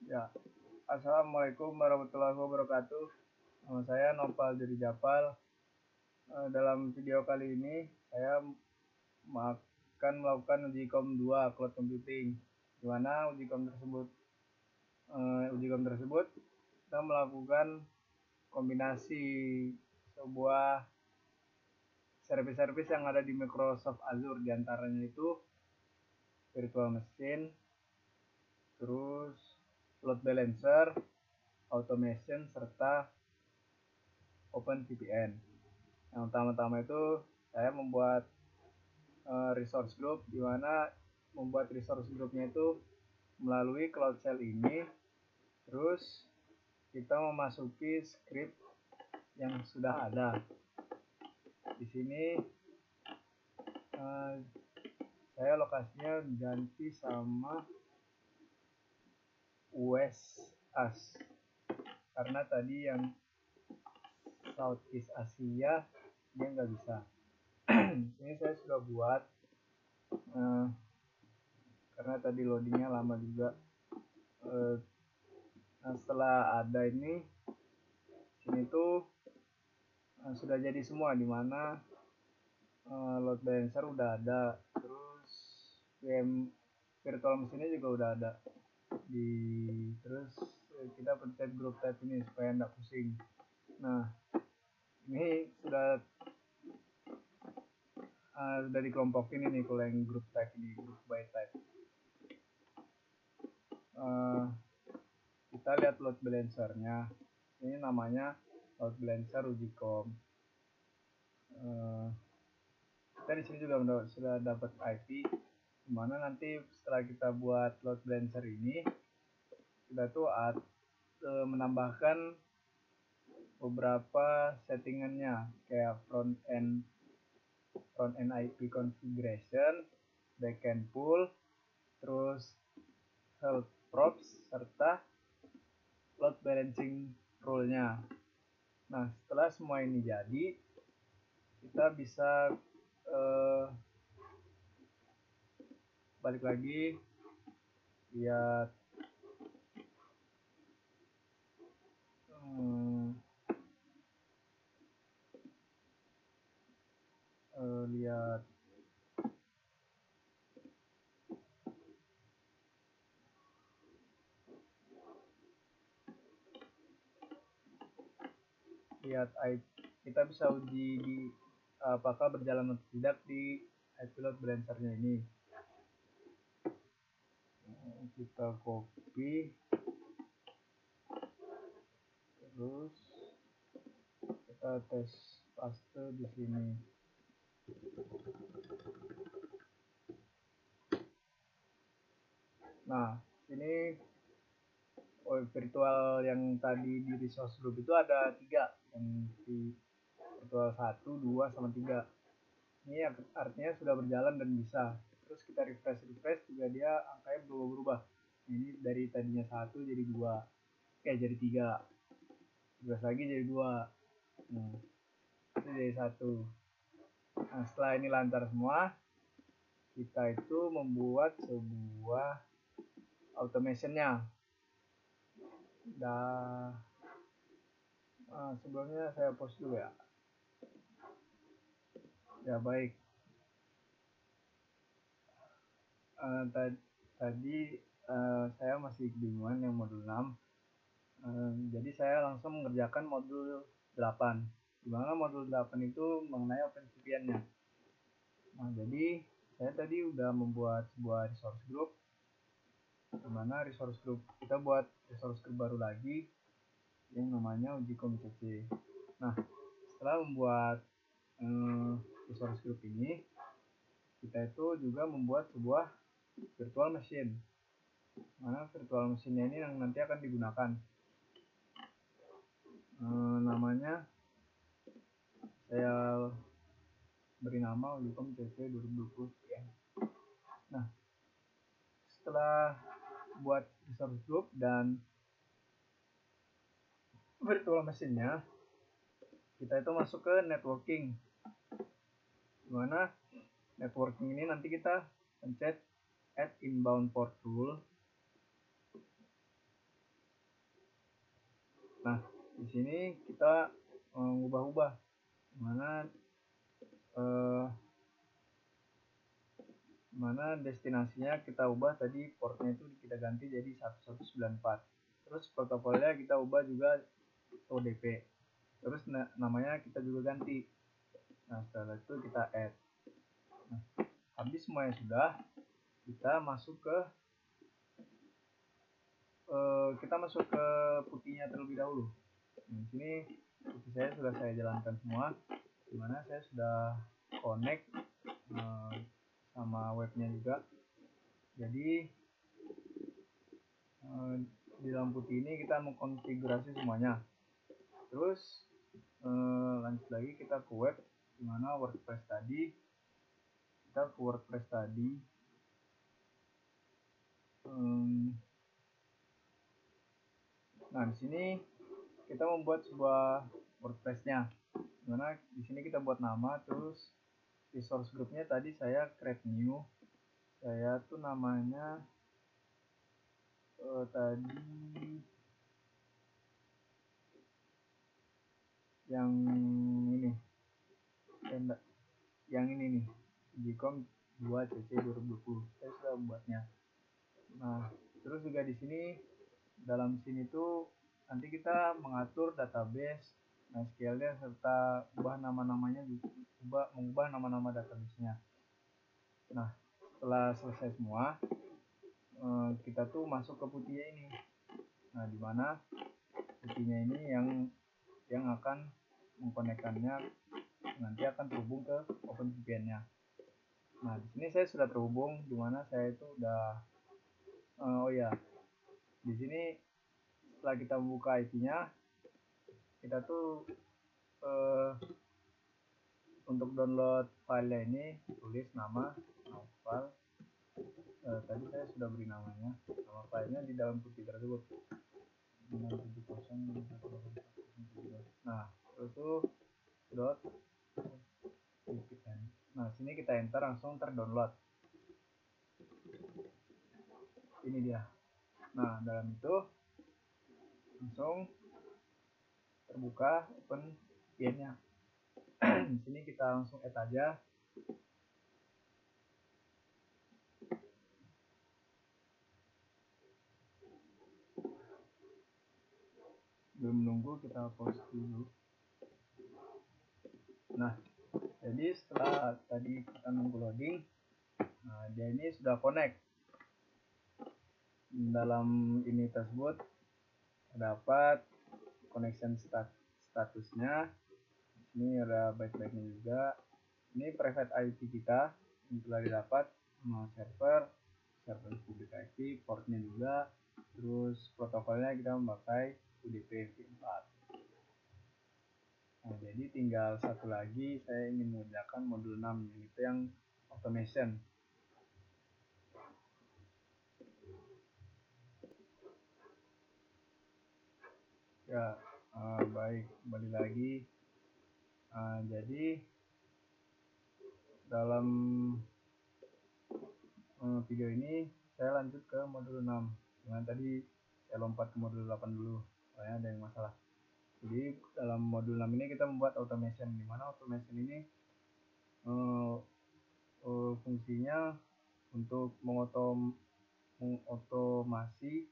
Ya, Assalamualaikum warahmatullahi wabarakatuh. Nama saya Nopal dari Japal. Dalam video kali ini saya akan melakukan uji COM 2 cloud computing. Di mana uji COM tersebut kita melakukan kombinasi sebuah servis-servis yang ada di Microsoft Azure, diantaranya itu virtual machine, terus load balancer, automation, serta OpenVPN. Yang utama-tama itu saya membuat resource group, di mana membuat resource groupnya itu melalui Cloud Shell ini. Terus kita memasuki script yang sudah ada. Di sini saya lokasinya ganti sama West As, karena tadi yang Southeast Asia dia nggak bisa. Ini saya sudah buat karena tadi loadingnya lama juga. Nah, setelah ada ini, sini tuh sudah jadi semua, dimana load balancer udah ada, terus VM virtual mesinnya juga udah ada. Terus kita pencet group type ini supaya nggak pusing. Nah, ini sudah dikelompokin ini kalau yang group type ini, group by type. Kita lihat load balancernya. Ini namanya load balancer uji COM. Kita di sini juga sudah dapat IP, dimana nanti setelah kita buat load balancer ini, kita tuh menambahkan beberapa settingannya, kayak front end IP configuration, backend pool, terus health props, serta load balancing rule-nya. Nah, setelah semua ini jadi, kita bisa balik lagi, lihat kita bisa uji di apakah berjalan atau tidak di IP load balancernya ini. Kita copy, terus kita tes paste di sini. Nah, ini virtual yang tadi di resource group itu ada 3, yang di virtual 1, 2, sama 3. Ini artinya sudah berjalan dan bisa. Terus kita refresh juga dia angkanya berubah-ubah. Ini dari tadinya 1 jadi 2, jadi 3, terus lagi jadi 2, nah, itu jadi 1. Nah, setelah ini lancar semua, kita itu membuat sebuah automationnya. Sebelumnya saya post dulu ya. Ya, baik. Tadi saya masih kebingungan yang modul 6. Jadi saya langsung mengerjakan modul 8, dimana modul 8 itu mengenai OpenVPN-nya. Nah, jadi saya tadi udah membuat sebuah resource group, dimana resource group kita buat resource group baru lagi yang namanya uji COM CC. Nah, setelah membuat resource group ini, kita itu juga membuat sebuah virtual machine, mana virtual machine ini yang nanti akan digunakan. Namanya saya beri nama Unicom CC 2020 ya. Nah, setelah buat resource group dan virtual machine-nya, kita itu masuk ke networking, dimana networking ini nanti kita pencet add inbound port rule. Nah, di sini kita mengubah-ubah mana destinasinya kita ubah, tadi portnya itu kita ganti jadi 1194. Terus protokolnya kita ubah juga ODP. Terus namanya kita juga ganti. Nah, setelah itu kita add. Nah, habis semuanya sudah, kita masuk ke putihnya terlebih dahulu. Nah, di sini putih saya sudah saya jalankan semua, dimana saya sudah connect sama webnya juga. Jadi di dalam putih ini kita mengkonfigurasi semuanya. Terus lanjut lagi kita ke web, dimana WordPress tadi, kita ke WordPress tadi. Nah, di sini kita membuat sebuah WordPress-nya, dimana di sini kita buat nama, terus resource group-nya tadi saya create new. Saya tuh namanya tadi yang ini, yang ini nih, Gcom 2 CC 2020 saya sudah membuatnya. Nah, terus juga di sini, dalam sini tuh nanti kita mengatur database, MySQL-nya, serta ubah nama-namanya, mengubah nama-nama database-nya. Nah, setelah selesai semua, kita tuh masuk ke putihnya ini. Nah, dimana putihnya ini yang akan mengkonekkannya, nanti akan terhubung ke OpenVPN-nya. Nah, di sini saya sudah terhubung, dimana saya itu udah di sini setelah kita membuka IP-nya, kita tuh untuk download file ini tulis nama file. Tadi saya sudah beri namanya, nama filenya di dalam putih tersebut. Nah, itu dot. Nah, sini kita enter, langsung terdownload. Ini dia. Nah, dalam itu langsung terbuka OpenVPN-nya. Di sini kita langsung add aja. Belum nunggu, kita pause dulu. Nah, jadi setelah tadi kita nunggu loading, nah dia ini sudah connect. Dalam ini tersebut terdapat connection statusnya. Ini ada byte-byte-nya juga. Ini private IP kita yang telah didapat, server public IP, portnya juga. Terus protokolnya kita memakai UDP v4. Nah, jadi tinggal satu lagi, saya ingin mengerjakan modul 6, yaitu yang automation. Ya, baik, kembali lagi. Jadi dalam video ini saya lanjut ke modul 6. Dengan tadi saya lompat ke modul 8 dulu, soalnya ada yang masalah. Jadi dalam modul 6 ini kita membuat automation, di mana automation ini fungsinya untuk mengotomasi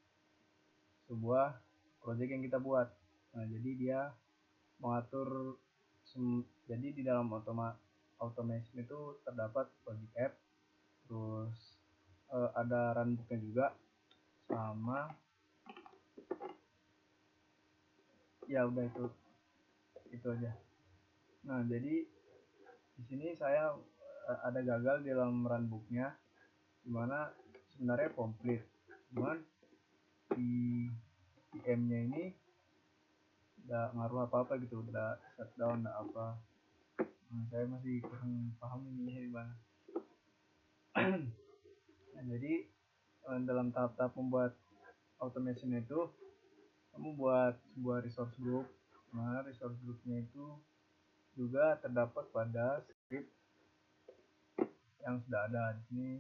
sebuah project yang kita buat. Nah, jadi dia mengatur, jadi di dalam automation itu terdapat logic app, terus ada runbooknya juga, sama ya udah itu aja. Nah, jadi di sini saya ada gagal di dalam runbooknya, dimana sebenarnya komplit, cuman di VM-nya ini nggak ngaruh apa-apa gitu, udah shutdown, nggak apa. Nah, saya masih kurang paham ini gimana. Nah, jadi dalam tahap-tahap membuat automation itu, kamu buat sebuah resource group. Nah, resource groupnya itu juga terdapat pada script yang sudah ada di sini.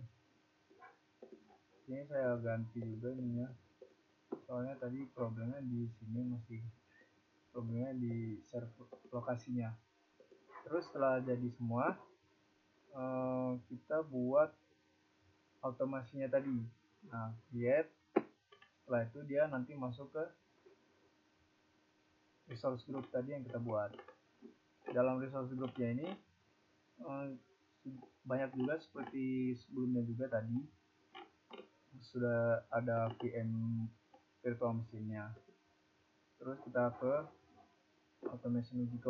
Ini saya ganti juga ininya, soalnya tadi problemnya di sini masih problemnya di share lokasinya. Terus setelah jadi semua, kita buat automasinya tadi. Nah, create. Setelah itu dia nanti masuk ke resource group tadi yang kita buat. Dalam resource groupnya ini banyak juga seperti sebelumnya juga tadi sudah ada VM virtual machine-nya. Terus kita ke automation uji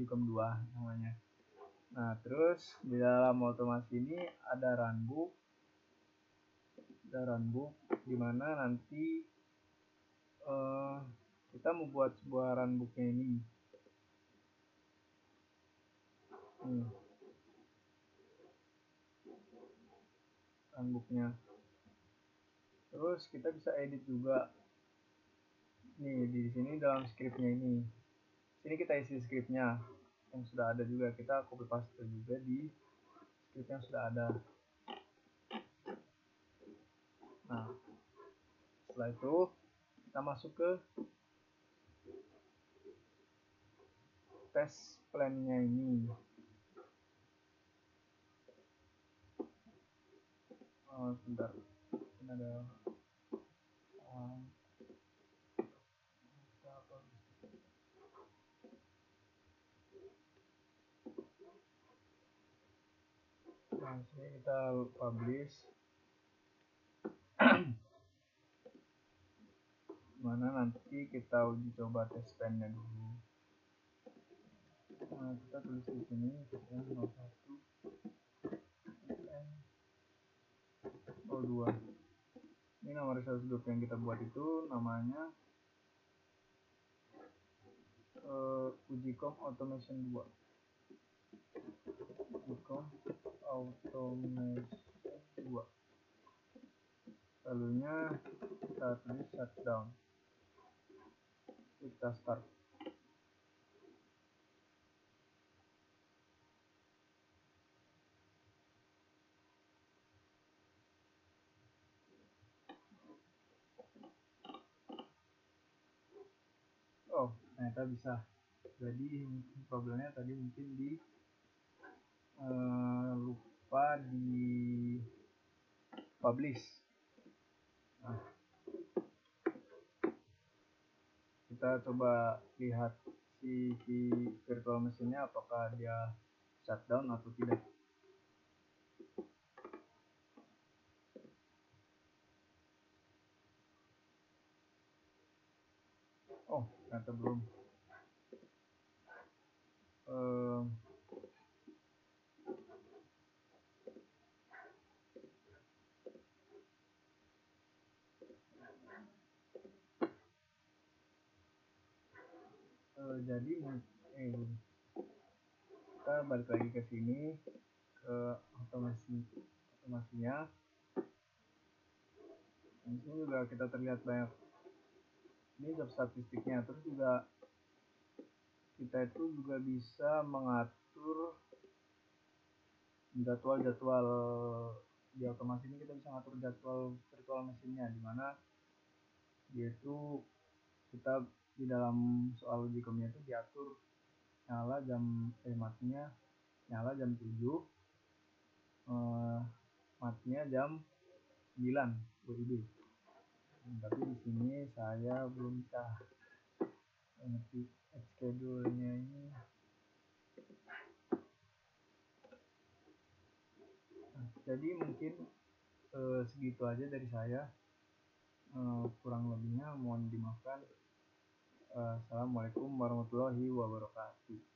com 2 namanya. Nah, terus di dalam otomasi ini ada runbook di mana nanti kita membuat sebuah runbooknya ini. Runbooknya. Terus kita bisa edit juga. Nih di sini dalam scriptnya ini. Sini kita isi scriptnya yang sudah ada juga. Kita copy paste juga di script yang sudah ada. Nah, setelah itu kita masuk ke test plan-nya ini. Sebentar, ini ada nah, sini kita publish mana nanti kita uji coba test plan-nya dulu. Nah, kita tulis di sini test 01 02. Ini nama resource group yang kita buat itu namanya Ujicom Automation 2. Ujicom Automation 2. Lalunya kita tulis shutdown. Kita start. Oh, ternyata bisa. Jadi problemnya tadi mungkin di lupa di publish. Nah, kita coba lihat si virtual machine-nya apakah dia shutdown atau tidak. Oh, ternyata belum. Jadi kita balik lagi ke sini ke otomasinya. Di sini juga kita terlihat banyak ini job statistiknya. Terus juga kita itu juga bisa mengatur jadwal di otomasi ini. Kita bisa ngatur jadwal virtual machine-nya, dimana dia itu kita di dalam soal uji comnya itu diatur matinya nyala jam 7, matinya jam 9 WIB. Tapi di sini saya belum bisa ngerti schedule-nya ini. Nah, jadi mungkin segitu aja dari saya. Kurang lebihnya mohon dimaafkan. Assalamualaikum warahmatullahi wabarakatuh.